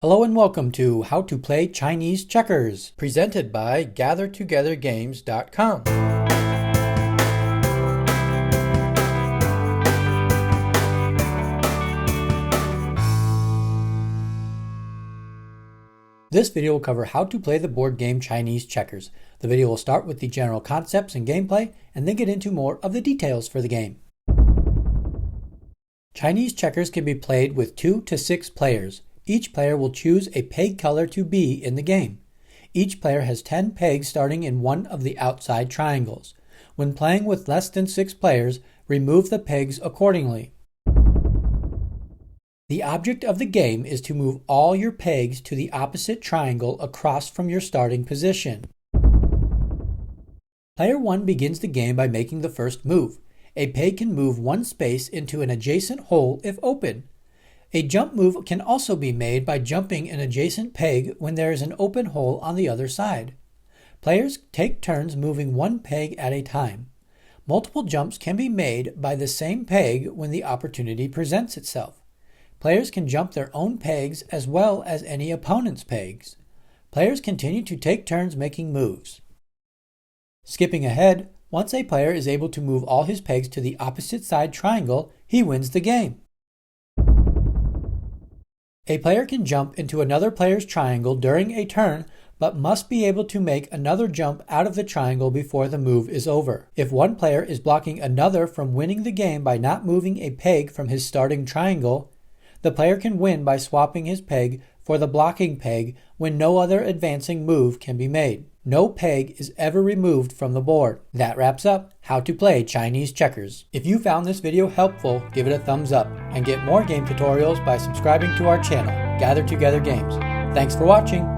Hello and welcome to How to Play Chinese Checkers, presented by GatherTogetherGames.com. This video will cover how to play the board game Chinese Checkers. The video will start with the general concepts and gameplay, and then get into more of the details for the game. Chinese checkers can be played with 2 to 6 players. Each player will choose a peg color to be in the game. Each player has 10 pegs starting in one of the outside triangles. When playing with less than 6 players, remove the pegs accordingly. The object of the game is to move all your pegs to the opposite triangle across from your starting position. Player 1 begins the game by making the first move. A peg can move one space into an adjacent hole if open. A jump move can also be made by jumping an adjacent peg when there is an open hole on the other side. Players take turns moving one peg at a time. Multiple jumps can be made by the same peg when the opportunity presents itself. Players can jump their own pegs as well as any opponent's pegs. Players continue to take turns making moves. Skipping ahead, once a player is able to move all his pegs to the opposite side triangle, he wins the game. A player can jump into another player's triangle during a turn, but must be able to make another jump out of the triangle before the move is over. If one player is blocking another from winning the game by not moving a peg from his starting triangle, the player can win by swapping his peg for the blocking peg when no other advancing move can be made. No peg is ever removed from the board. That wraps up how to play Chinese checkers. If you found this video helpful, give it a thumbs up and get more game tutorials by subscribing to our channel, Gather Together Games. Thanks for watching.